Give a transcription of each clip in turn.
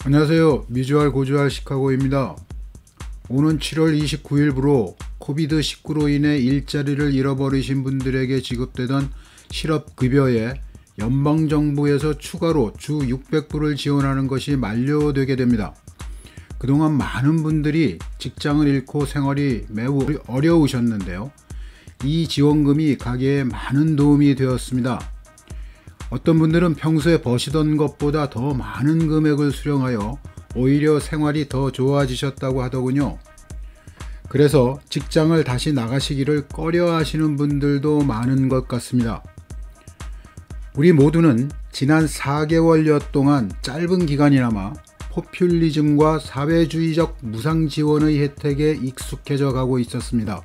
안녕하세요. 미주알 고주알 시카고입니다. 오는 7월 29일부로 코비드19로 인해 일자리를 잃어버리신 분들에게 지급되던 실업급여에 연방정부에서 추가로 주 600불을 지원하는 것이 만료되게 됩니다. 그동안 많은 분들이 직장을 잃고 생활이 매우 어려우셨는데요. 이 지원금이 가게에 많은 도움이 되었습니다. 어떤 분들은 평소에 버시던 것보다 더 많은 금액을 수령하여 오히려 생활이 더 좋아지셨다고 하더군요. 그래서 직장을 다시 나가시기를 꺼려 하시는 분들도 많은 것 같습니다. 우리 모두는 지난 4개월여 동안 짧은 기간이나마 포퓰리즘과 사회주의적 무상지원의 혜택에 익숙해져 가고 있었습니다.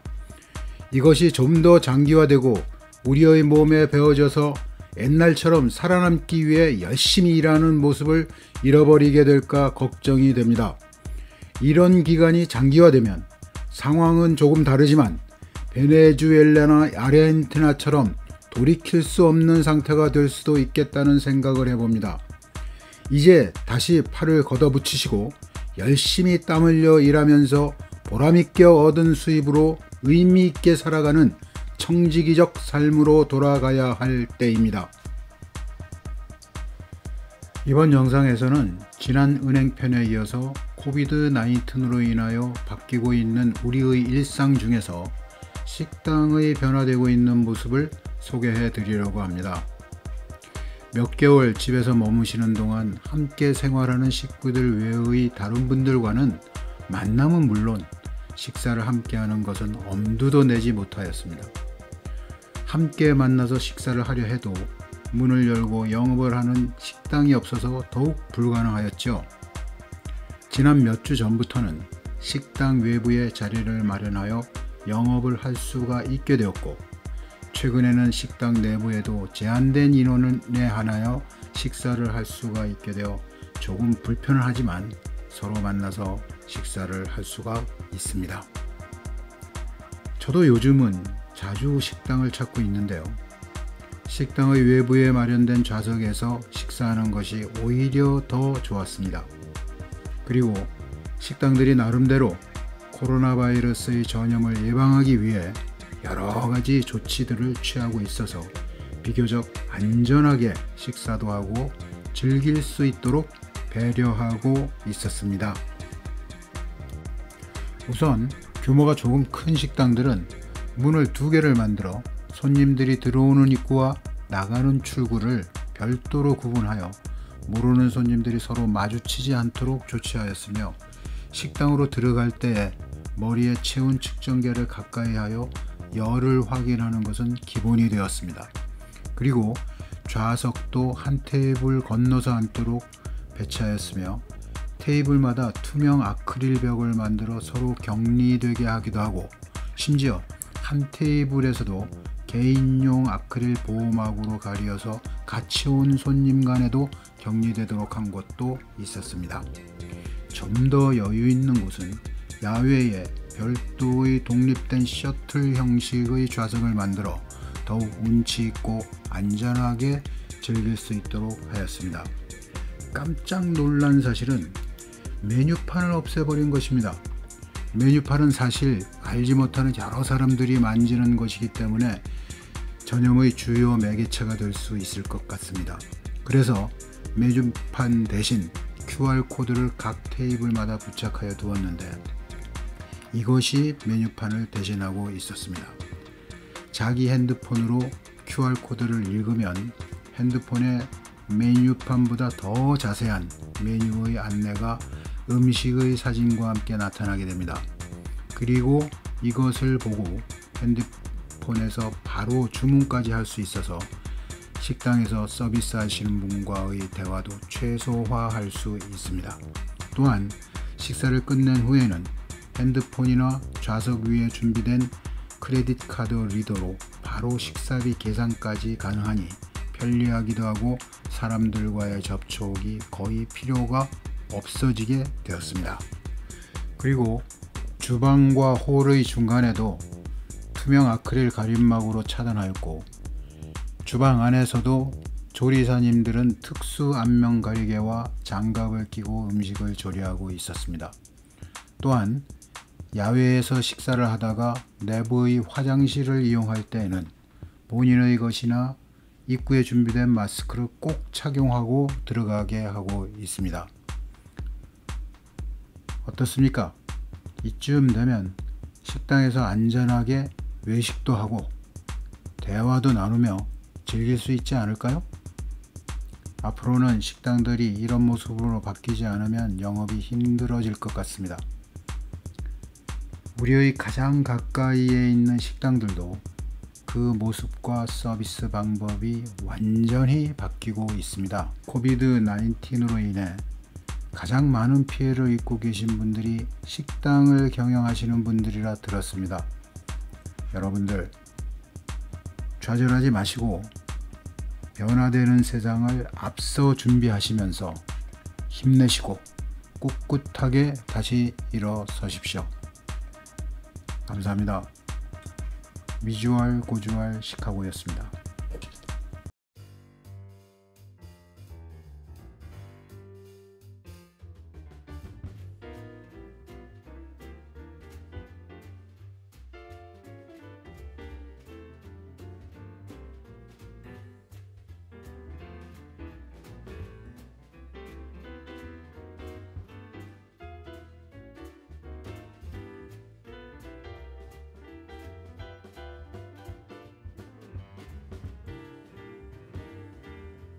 이것이 좀 더 장기화되고 우리의 몸에 배어져서 옛날처럼 살아남기 위해 열심히 일하는 모습을 잃어버리게 될까 걱정이 됩니다. 이런 기간이 장기화되면 상황은 조금 다르지만 베네수엘라나 아르헨티나처럼 돌이킬 수 없는 상태가 될 수도 있겠다는 생각을 해봅니다. 이제 다시 팔을 걷어붙이시고 열심히 땀 흘려 일하면서 보람있게 얻은 수입으로 의미있게 살아가는 청지기적 삶으로 돌아가야 할 때입니다. 이번 영상에서는 지난 은행편에 이어서 코비드-19로 인하여 바뀌고 있는 우리의 일상 중에서 식당의 변화되고 있는 모습을 소개해 드리려고 합니다. 몇 개월 집에서 머무시는 동안 함께 생활하는 식구들 외의 다른 분들과는 만남은 물론 식사를 함께 하는 것은 엄두도 내지 못하였습니다. 함께 만나서 식사를 하려 해도 문을 열고 영업을 하는 식당이 없어서 더욱 불가능하였죠. 지난 몇 주 전부터는 식당 외부에 자리를 마련하여 영업을 할 수가 있게 되었고, 최근에는 식당 내부에도 제한된 인원에 한하여 식사를 할 수가 있게 되어 조금 불편은 하지만 서로 만나서 식사를 할 수가 있습니다. 저도 요즘은 자주 식당을 찾고 있는데요. 식당의 외부에 마련된 좌석에서 식사하는 것이 오히려 더 좋았습니다. 그리고 식당들이 나름대로 코로나 바이러스의 전염을 예방하기 위해 여러 가지 조치들을 취하고 있어서 비교적 안전하게 식사도 하고 즐길 수 있도록 배려하고 있었습니다. 우선 규모가 조금 큰 식당들은 문을 2개를 만들어 손님들이 들어오는 입구와 나가는 출구를 별도로 구분하여 모르는 손님들이 서로 마주치지 않도록 조치하였으며, 식당으로 들어갈 때에 머리에 체온 측정기를 가까이 하여 열을 확인하는 것은 기본이 되었습니다. 그리고 좌석도 한 테이블 건너서 앉도록 배치하였으며, 테이블마다 투명 아크릴 벽을 만들어 서로 격리되게 하기도 하고, 심지어 한 테이블에서도 개인용 아크릴 보호막으로 가리어서 같이 온 손님 간에도 격리되도록 한 것도 있었습니다. 좀 더 여유 있는 곳은 야외에 별도의 독립된 셔틀 형식의 좌석을 만들어 더욱 운치 있고 안전하게 즐길 수 있도록 하였습니다. 깜짝 놀란 사실은 메뉴판을 없애버린 것입니다. 메뉴판은 사실 알지 못하는 여러 사람들이 만지는 것이기 때문에 전염의 주요 매개체가 될 수 있을 것 같습니다. 그래서 메뉴판 대신 QR코드를 각 테이블마다 부착하여 두었는데, 이것이 메뉴판을 대신하고 있었습니다. 자기 핸드폰으로 QR코드를 읽으면 핸드폰에 메뉴판보다 더 자세한 메뉴의 안내가 음식의 사진과 함께 나타나게 됩니다. 그리고 이것을 보고 핸드폰에서 바로 주문까지 할 수 있어서 식당에서 서비스하시는 분과의 대화도 최소화할 수 있습니다. 또한 식사를 끝낸 후에는 핸드폰이나 좌석 위에 준비된 크레딧 카드 리더로 바로 식사비 계산까지 가능하니 편리하기도 하고 사람들과의 접촉이 거의 필요가 없어지게 되었습니다. 그리고 주방과 홀의 중간에도 투명 아크릴 가림막으로 차단하였고, 주방 안에서도 조리사님들은 특수 안면 가리개와 장갑을 끼고 음식을 조리하고 있었습니다. 또한 야외에서 식사를 하다가 내부의 화장실을 이용할 때에는 본인의 것이나 입구에 준비된 마스크를 꼭 착용하고 들어가게 하고 있습니다. 어떻습니까? 이쯤 되면 식당에서 안전하게 외식도 하고 대화도 나누며 즐길 수 있지 않을까요? 앞으로는 식당들이 이런 모습으로 바뀌지 않으면 영업이 힘들어질 것 같습니다. 우리의 가장 가까이에 있는 식당들도 그 모습과 서비스 방법이 완전히 바뀌고 있습니다. 코비드-19으로 인해 가장 많은 피해를 입고 계신 분들이 식당을 경영하시는 분들이라 들었습니다. 여러분들 좌절하지 마시고 변화되는 세상을 앞서 준비하시면서 힘내시고 꿋꿋하게 다시 일어서십시오. 감사합니다. 미주알 고주알 시카고였습니다.